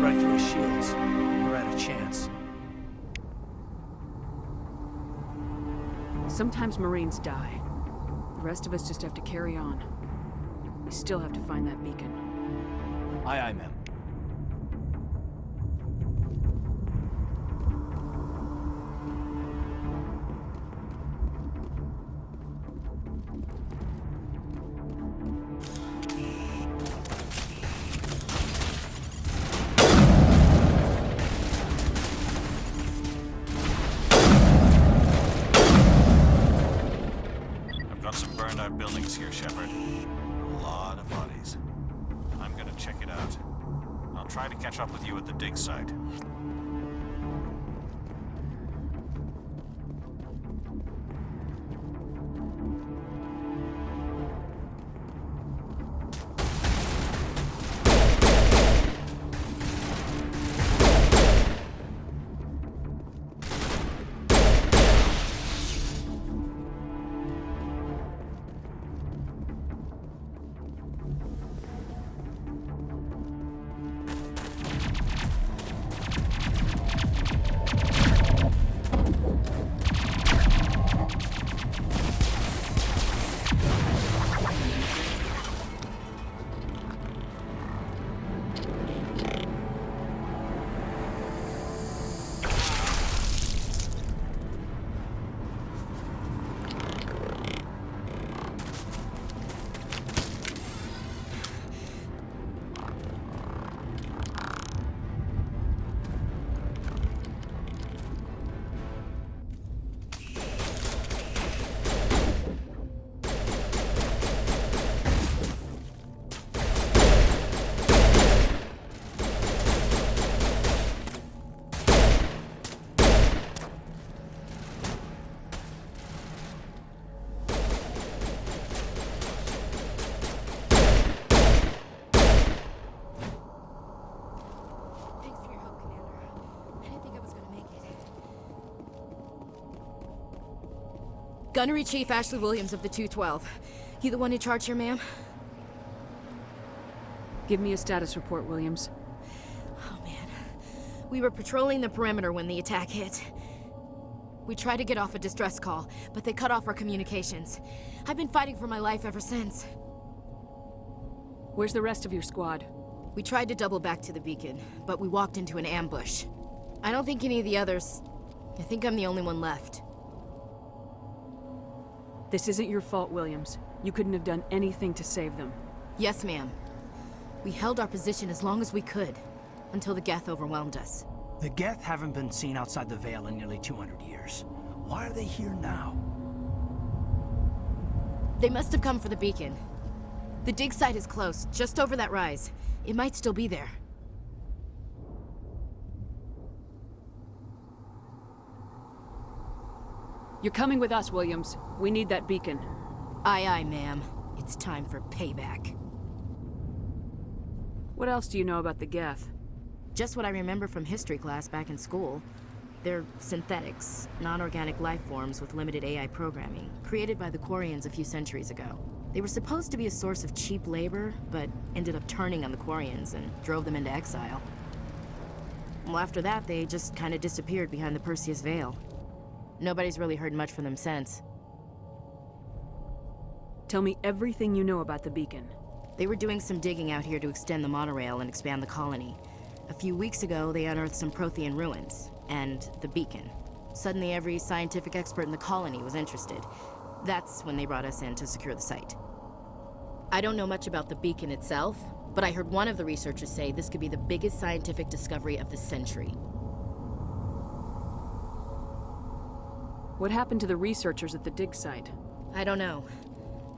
right through his shields. We're out of chance. Sometimes Marines die. The rest of us just have to carry on. We still have to find that beacon. Aye, aye, ma'am. I've got some burned out buildings here, Shepard. A lot of bodies. I'm gonna check it out. I'll try to catch up with you at the dig site. Thanks for your help, Commander. I didn't think I was gonna make it. Gunnery Chief Ashley Williams of the 212. You the one in charge here, ma'am? Give me a status report, Williams. Oh, man. We were patrolling the perimeter when the attack hit. We tried to get off a distress call, but they cut off our communications. I've been fighting for my life ever since. Where's the rest of your squad? We tried to double back to the beacon, but we walked into an ambush. I don't think any of the others... I think I'm the only one left. This isn't your fault, Williams. You couldn't have done anything to save them. Yes, ma'am. We held our position as long as we could, until the Geth overwhelmed us. The Geth haven't been seen outside the Veil in nearly 200 years. Why are they here now? They must have come for the beacon. The dig site is close, just over that rise. It might still be there. You're coming with us, Williams. We need that beacon. Aye, aye, ma'am. It's time for payback. What else do you know about the Geth? Just what I remember from history class back in school. They're synthetics, non-organic life forms with limited AI programming, created by the Quarians a few centuries ago. They were supposed to be a source of cheap labor, but ended up turning on the Quarians and drove them into exile. Well, after that, they just kind of disappeared behind the Perseus Veil. Nobody's really heard much from them since. Tell me everything you know about the beacon. They were doing some digging out here to extend the monorail and expand the colony. A few weeks ago, they unearthed some Prothean ruins, and the beacon. Suddenly, every scientific expert in the colony was interested. That's when they brought us in to secure the site. I don't know much about the beacon itself, but I heard one of the researchers say this could be the biggest scientific discovery of the century. What happened to the researchers at the dig site? I don't know.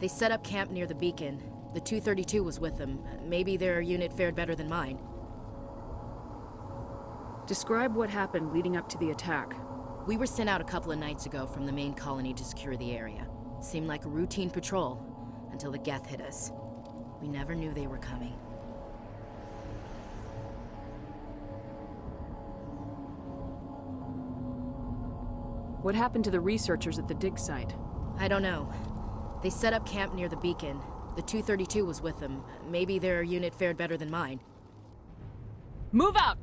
They set up camp near the beacon. The 232 was with them. Maybe their unit fared better than mine. Describe what happened leading up to the attack. We were sent out a couple of nights ago from the main colony to secure the area. Seemed like a routine patrol, until the Geth hit us. We never knew they were coming. What happened to the researchers at the dig site? I don't know. They set up camp near the beacon. The 232 was with them. Maybe their unit fared better than mine. Move out!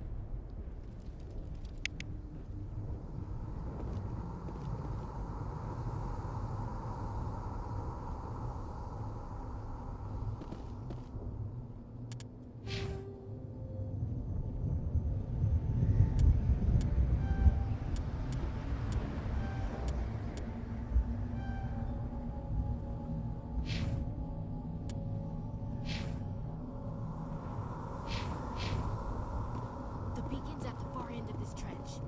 The beacon's at the far end of this trench.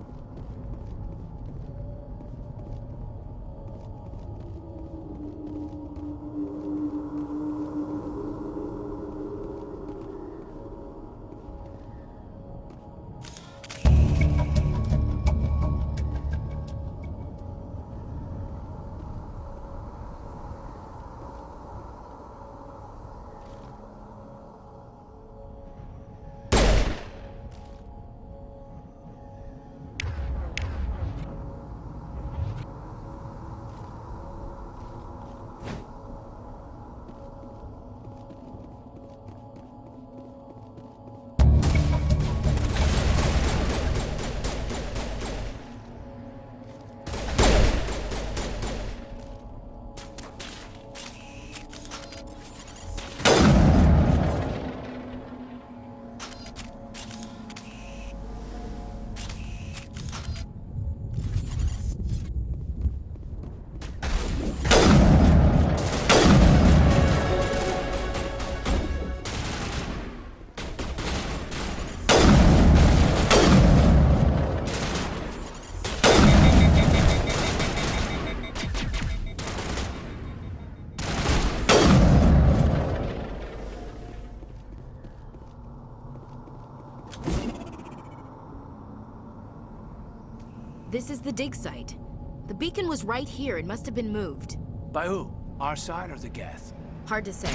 This is the dig site. The beacon was right here. It must have been moved. By who? Our side or the Geth? Hard to say.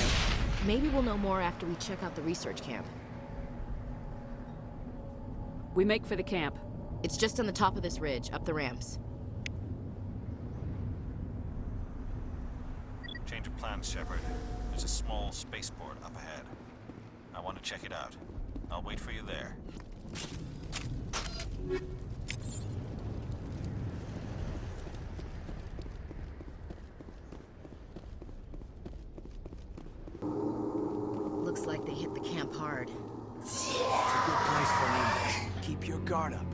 Maybe we'll know more after we check out the research camp. We make for the camp. It's just on the top of this ridge, up the ramps. Change of plans, Shepard. There's a small spaceport up ahead. I want to check it out. I'll wait for you there. Looks like they hit the camp hard. It's a good place for an ambush. Keep your guard up.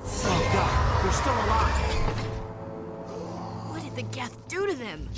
Oh God, they're still alive! What did the Geth do to them?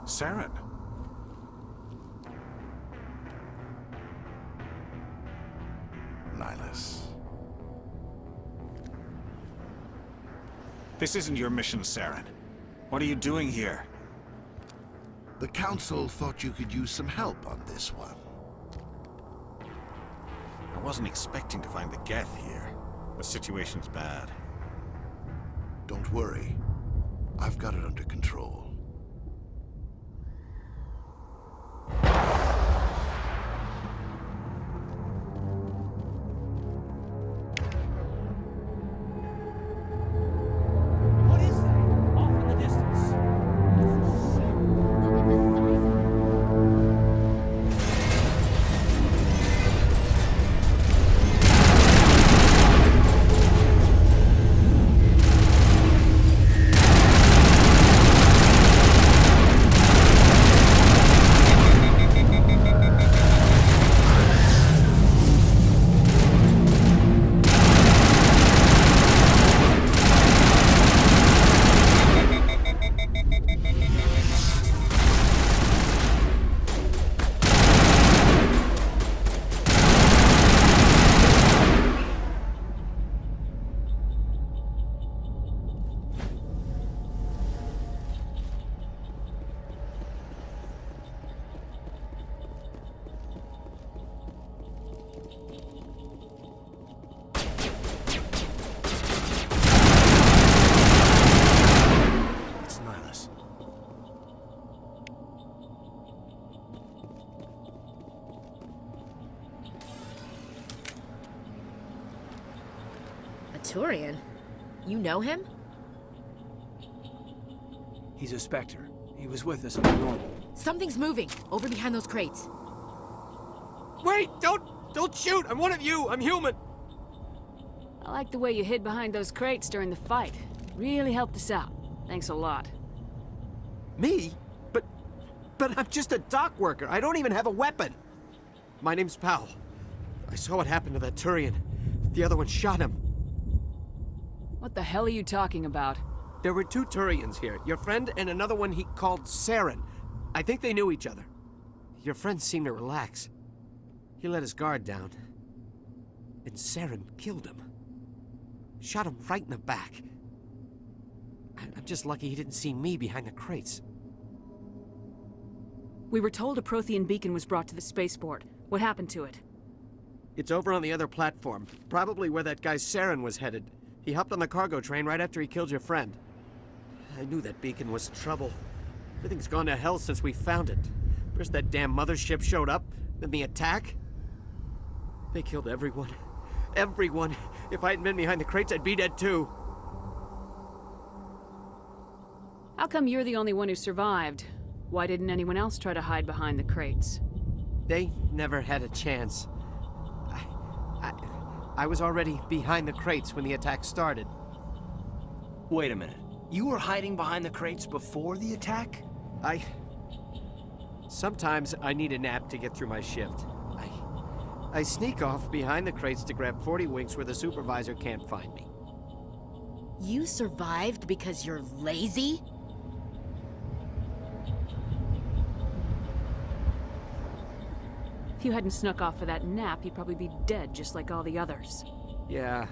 Saren. Nihilus. This isn't your mission, Saren. What are you doing here? The Council thought you could use some help on this one. I wasn't expecting to find the Geth here. The situation's bad. Don't worry. I've got it under control. What is that? Off in the distance. Turian? You know him? He's a Spectre. He was with us on the normal. Something's moving, over behind those crates. Wait! Don't shoot! I'm one of you! I'm human! I like the way you hid behind those crates during the fight. Really helped us out. Thanks a lot. Me? But I'm just a dock worker. I don't even have a weapon. My name's Powell. I saw what happened to that Turian. The other one shot him. What the hell are you talking about? There were 2 Turians here. Your friend and another one he called Saren. I think they knew each other. Your friend seemed to relax. He let his guard down. And Saren killed him. Shot him right in the back. I'm just lucky he didn't see me behind the crates. We were told a Prothean beacon was brought to the spaceport. What happened to it? It's over on the other platform. Probably where that guy Saren was headed. He hopped on the cargo train right after he killed your friend. I knew that beacon was trouble. Everything's gone to hell since we found it. First that damn mothership showed up, then the attack. They killed everyone. Everyone. If I hadn't been behind the crates, I'd be dead too. How come you're the only one who survived? Why didn't anyone else try to hide behind the crates? They never had a chance. I was already behind the crates when the attack started. Wait a minute. You were hiding behind the crates before the attack? Sometimes I need a nap to get through my shift. I sneak off behind the crates to grab 40 winks where the supervisor can't find me. You survived because you're lazy? If you hadn't snuck off for that nap, you'd probably be dead just like all the others. Yeah,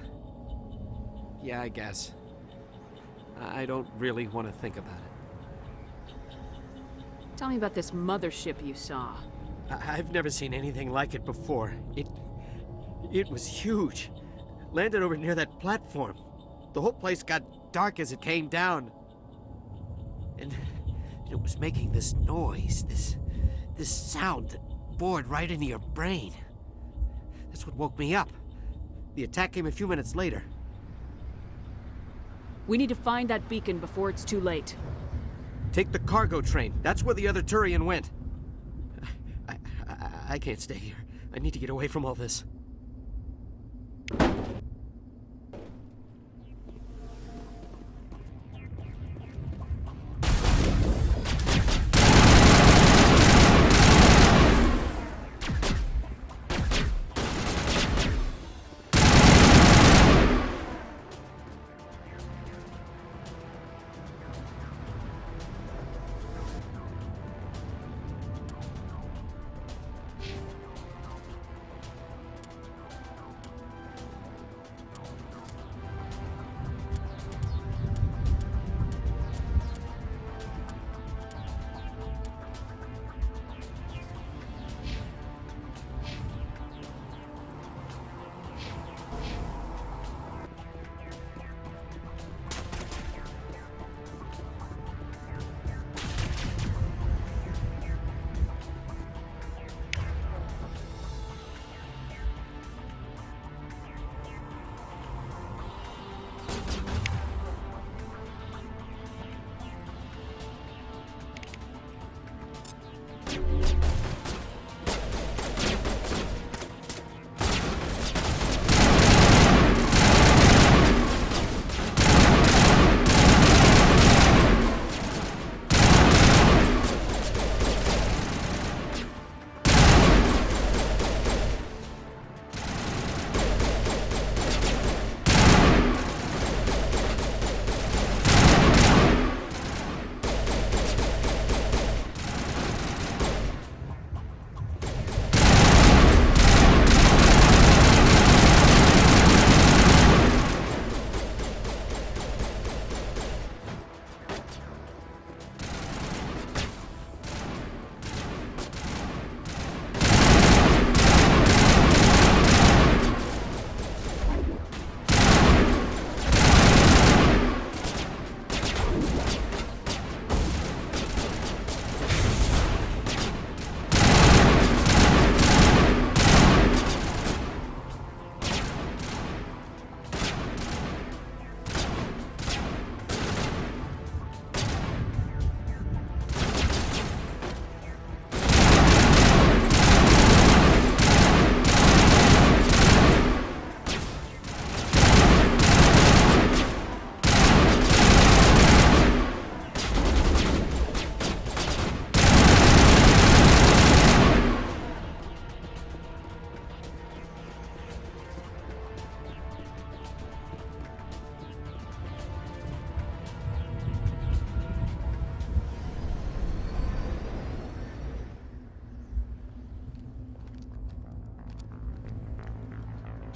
I guess. I don't really want to think about it. Tell me about this mothership you saw. I've never seen anything like it before. It was huge. Landed over near that platform. The whole place got dark as it came down. And it was making this noise, this sound that bored right into your brain. That's what woke me up. The attack came a few minutes later. We need to find that beacon before it's too late. Take the cargo train. That's where the other Turian went. I can't stay here. I need to get away from all this.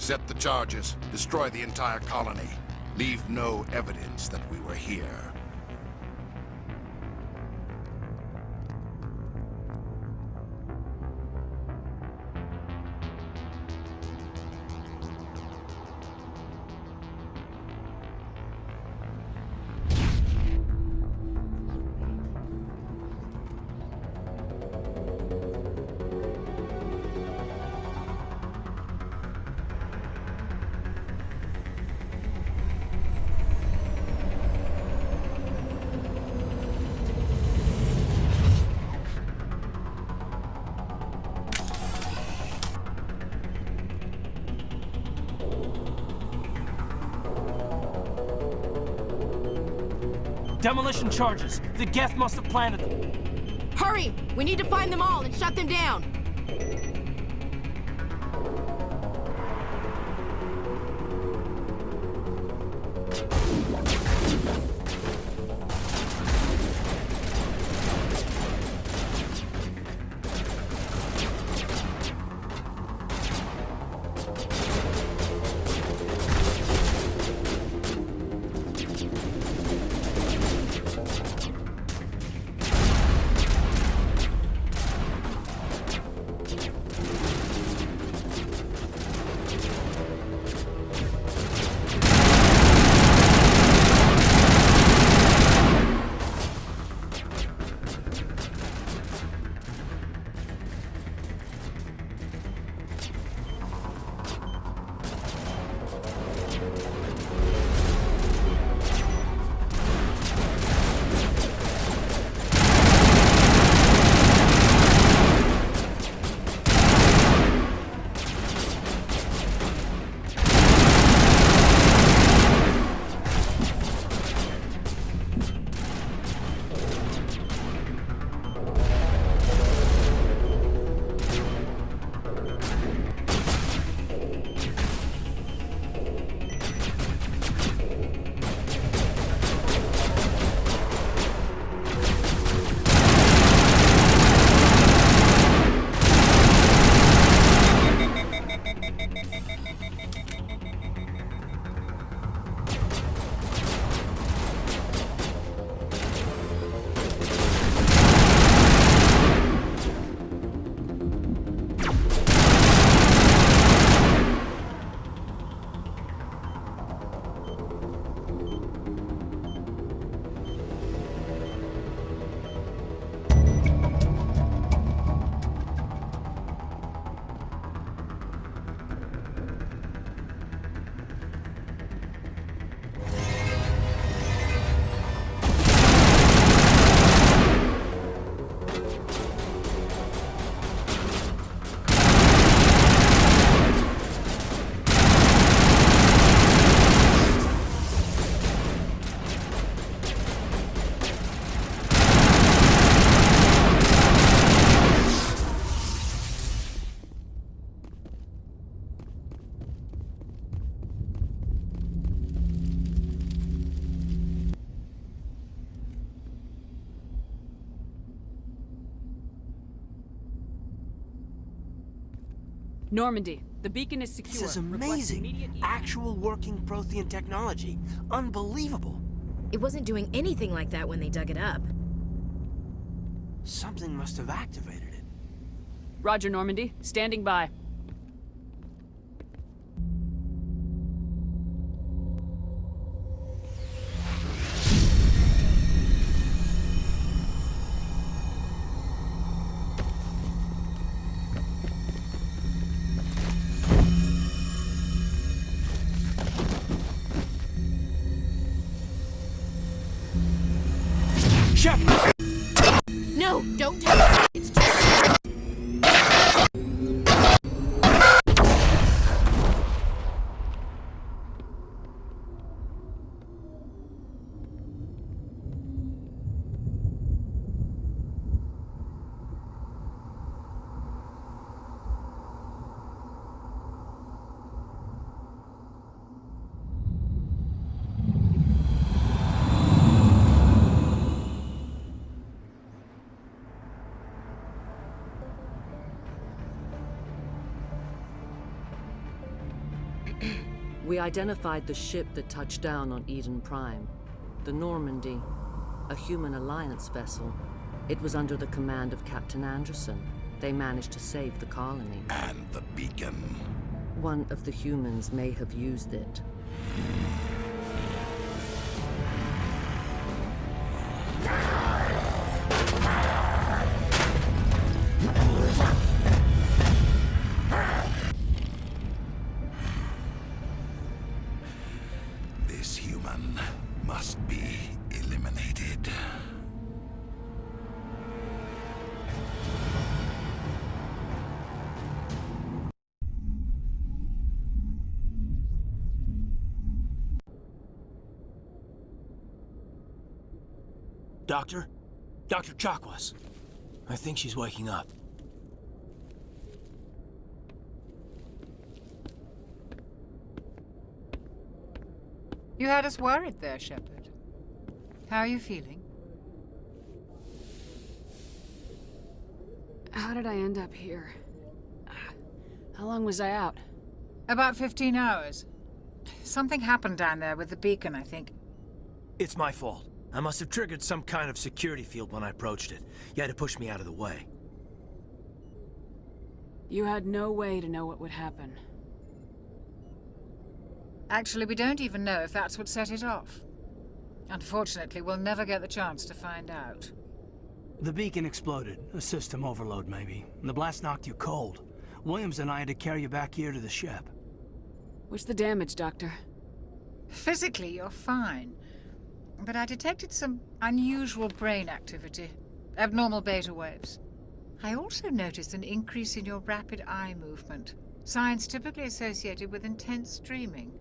Set the charges. Destroy the entire colony. Leave no evidence that we were here. Demolition charges. The Geth must have planted them. Hurry! We need to find them all and shut them down! Normandy, the beacon is secure. This is Request amazing. immediate evac. Actual working Prothean technology. Unbelievable. It wasn't doing anything like that when they dug it up. Something must have activated it. Roger, Normandy. Standing by. Shepard! No, don't touch it. It's just... We identified the ship that touched down on Eden Prime. The Normandy. A human alliance vessel. It was under the command of Captain Anderson. They managed to save the colony. And the beacon. One of the humans may have used it. This human must be eliminated. Doctor? Dr. Chakwas. I think she's waking up. You had us worried there, Shepard. How are you feeling? How did I end up here? How long was I out? About 15 hours. Something happened down there with the beacon, I think. It's my fault. I must have triggered some kind of security field when I approached it. You had to push me out of the way. You had no way to know what would happen. Actually, we don't even know if that's what set it off. Unfortunately, we'll never get the chance to find out. The beacon exploded. A system overload, maybe. The blast knocked you cold. Williams and I had to carry you back here to the ship. What's the damage, Doctor? Physically, you're fine. But I detected some unusual brain activity. Abnormal beta waves. I also noticed an increase in your rapid eye movement. Signs typically associated with intense dreaming.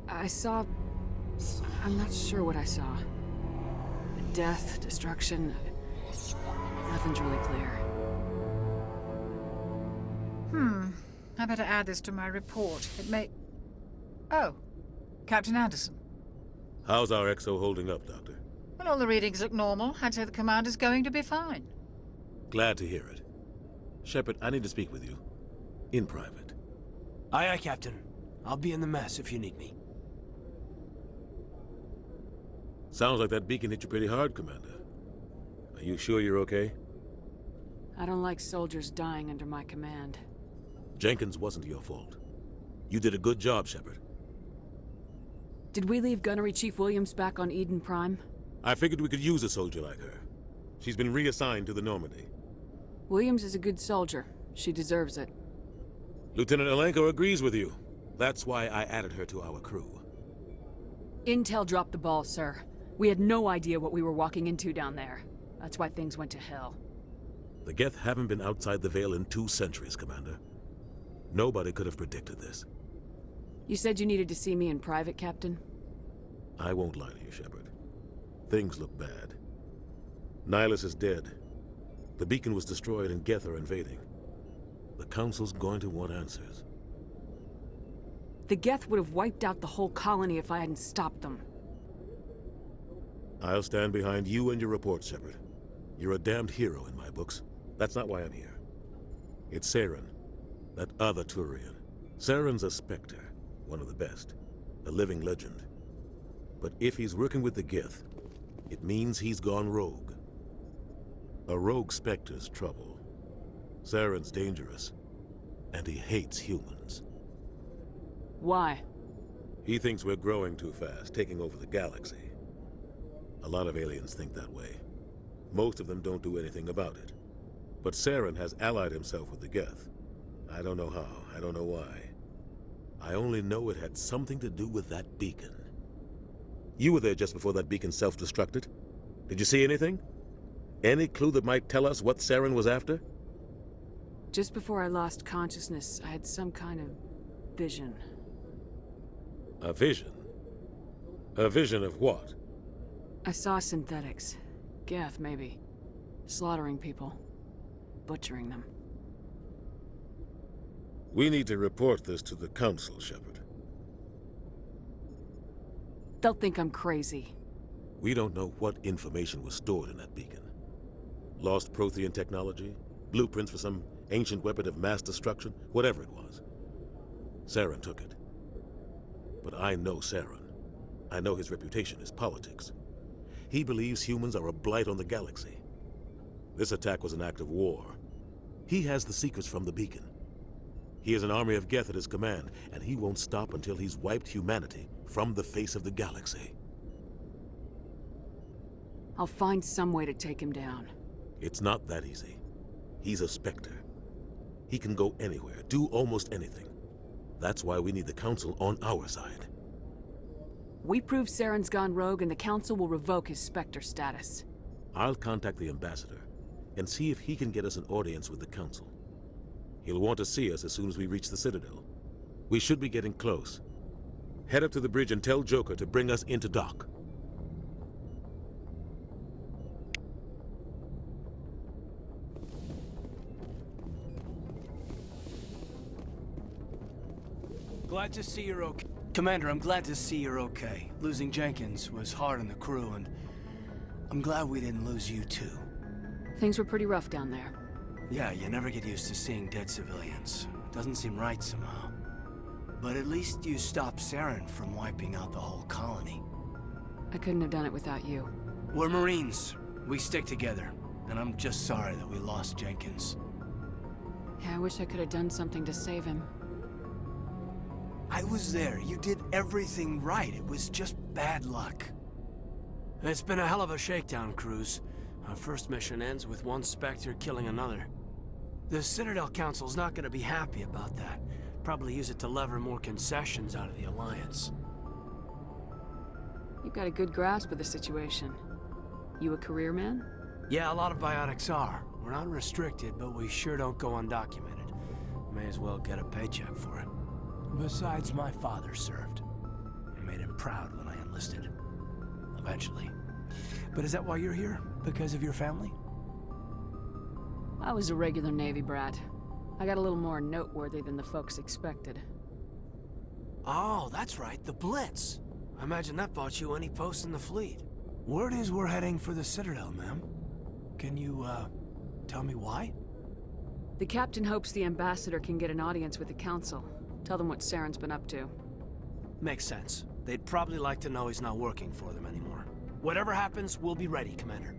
I saw... I'm not sure what I saw. Death, destruction... Nothing's really clear. I better add this to my report. It may... Oh, Captain Anderson. How's our XO holding up, Doctor? Well, all the readings look normal. I'd say the commander's going to be fine. Glad to hear it. Shepard, I need to speak with you. In private. Aye, aye, Captain. I'll be in the mess if you need me. Sounds like that beacon hit you pretty hard, Commander. Are you sure you're okay? I don't like soldiers dying under my command. Jenkins wasn't your fault. You did a good job, Shepard. Did we leave Gunnery Chief Williams back on Eden Prime? I figured we could use a soldier like her. She's been reassigned to the Normandy. Williams is a good soldier. She deserves it. Lieutenant Alenko agrees with you. That's why I added her to our crew. Intel dropped the ball, sir. We had no idea what we were walking into down there. That's why things went to hell. The Geth haven't been outside the Veil in 2 centuries, Commander. Nobody could have predicted this. You said you needed to see me in private, Captain? I won't lie to you, Shepard. Things look bad. Nihilus is dead. The beacon was destroyed and Geth are invading. The Council's going to want answers. The Geth would have wiped out the whole colony if I hadn't stopped them. I'll stand behind you and your report, Shepard. You're a damned hero in my books. That's not why I'm here. It's Saren, that other Turian. Saren's a Spectre, one of the best, a living legend. But if he's working with the Geth, it means he's gone rogue. A rogue Spectre's trouble. Saren's dangerous, and he hates humans. Why? He thinks we're growing too fast, taking over the galaxy. A lot of aliens think that way. Most of them don't do anything about it. But Saren has allied himself with the Geth. I don't know how, I don't know why. I only know it had something to do with that beacon. You were there just before that beacon self-destructed. Did you see anything? Any clue that might tell us what Saren was after? Just before I lost consciousness, I had some kind of vision. A vision? A vision of what? I saw synthetics. Geth, maybe. Slaughtering people. Butchering them. We need to report this to the Council, Shepard. They'll think I'm crazy. We don't know what information was stored in that beacon. Lost Prothean technology? Blueprints for some ancient weapon of mass destruction? Whatever it was. Saren took it. But I know Saren. I know his reputation is politics. He believes humans are a blight on the galaxy. This attack was an act of war. He has the secrets from the beacon. He has an army of Geth at his command, and he won't stop until he's wiped humanity from the face of the galaxy. I'll find some way to take him down. It's not that easy. He's a Spectre. He can go anywhere, do almost anything. That's why we need the Council on our side. We prove Saren's gone rogue and the Council will revoke his Spectre status. I'll contact the Ambassador and see if he can get us an audience with the Council. He'll want to see us as soon as we reach the Citadel. We should be getting close. Head up to the bridge and tell Joker to bring us into dock. Glad to see you're okay. Commander, I'm glad to see you're okay. Losing Jenkins was hard on the crew, and I'm glad we didn't lose you too. Things were pretty rough down there. Yeah, you never get used to seeing dead civilians. Doesn't seem right somehow. But at least you stopped Saren from wiping out the whole colony. I couldn't have done it without you. We're Marines. We stick together. And I'm just sorry that we lost Jenkins. Yeah, I wish I could have done something to save him. I was there. You did everything right. It was just bad luck. It's been a hell of a shakedown, Cruz. Our first mission ends with one Spectre killing another. The Citadel Council's not gonna be happy about that. Probably use it to lever more concessions out of the Alliance. You've got a good grasp of the situation. You a career man? Yeah, a lot of biotics are. We're not restricted, but we sure don't go undocumented. May as well get a paycheck for it. Besides, my father served. I made him proud when I enlisted. Eventually. But is that why you're here? Because of your family? I was a regular Navy brat. I got a little more noteworthy than the folks expected. Oh, that's right, the Blitz. I imagine that bought you any post in the fleet. Word is we're heading for the Citadel, ma'am. Can you, tell me why? The captain hopes the Ambassador can get an audience with the Council. Tell them what Saren's been up to. Makes sense. They'd probably like to know he's not working for them anymore. Whatever happens, we'll be ready, Commander.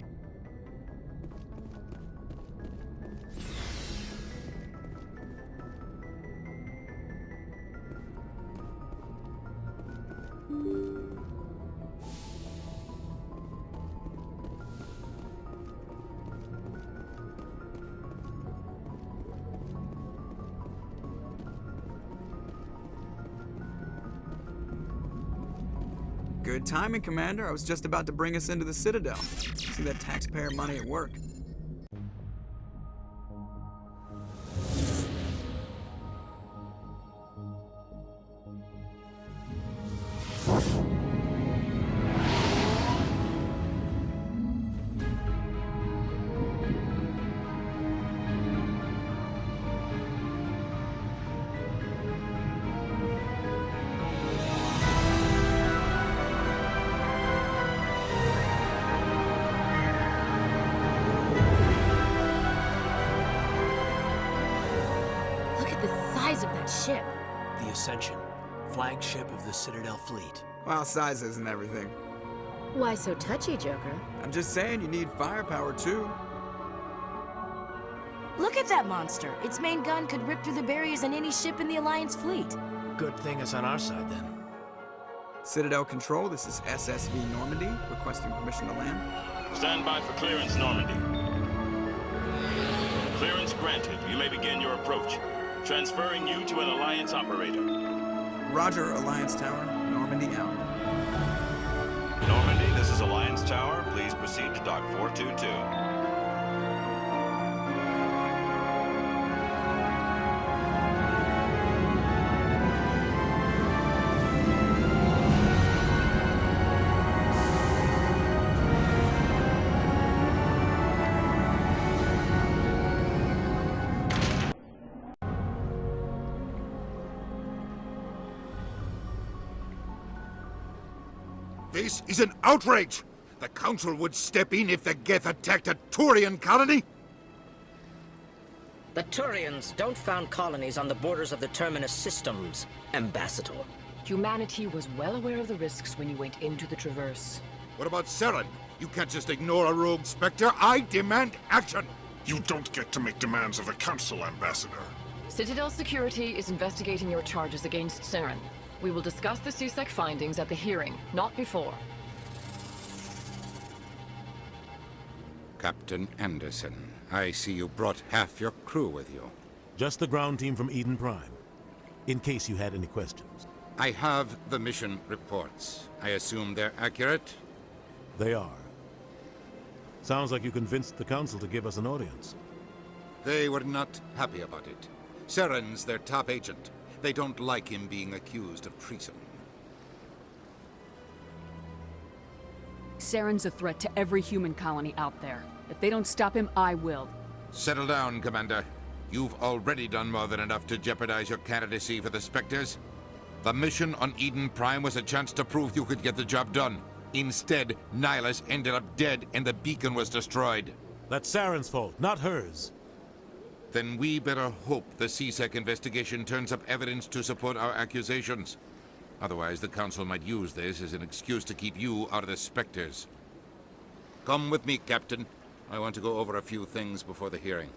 Good timing, Commander. I was just about to bring us into the Citadel. See that taxpayer money at work. Of that ship. The Ascension, flagship of the Citadel fleet. Well, size isn't everything. Why so touchy, Joker? I'm just saying you need firepower, too. Look at that monster. Its main gun could rip through the barriers in any ship in the Alliance fleet. Good thing it's on our side, then. Citadel Control, this is SSV Normandy, requesting permission to land. Stand by for clearance, Normandy. Clearance granted. You may begin your approach. Transferring you to an Alliance operator. Roger, Alliance Tower. Normandy out. Normandy, this is Alliance Tower. Please proceed to Dock 422. This is an outrage! The Council would step in if the Geth attacked a Turian colony? The Turians don't found colonies on the borders of the Terminus systems, Ambassador. Humanity was well aware of the risks when you went into the Traverse. What about Saren? You can't just ignore a rogue Spectre. I demand action! You don't get to make demands of the Council, Ambassador. Citadel Security is investigating your charges against Saren. We will discuss the CSEC findings at the hearing, not before. Captain Anderson, I see you brought half your crew with you. Just the ground team from Eden Prime, in case you had any questions. I have the mission reports. I assume they're accurate? They are. Sounds like you convinced the Council to give us an audience. They were not happy about it. Saren's their top agent. They don't like him being accused of treason. Saren's a threat to every human colony out there. If they don't stop him, I will. Settle down, Commander. You've already done more than enough to jeopardize your candidacy for the Spectres. The mission on Eden Prime was a chance to prove you could get the job done. Instead, Nihilus ended up dead and the beacon was destroyed. That's Saren's fault, not hers. Then we better hope the CSEC investigation turns up evidence to support our accusations. Otherwise, the Council might use this as an excuse to keep you out of the Spectres. Come with me, Captain. I want to go over a few things before the hearing.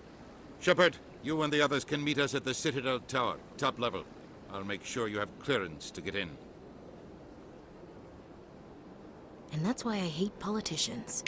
Shepard, you and the others can meet us at the Citadel Tower, top level. I'll make sure you have clearance to get in. And that's why I hate politicians.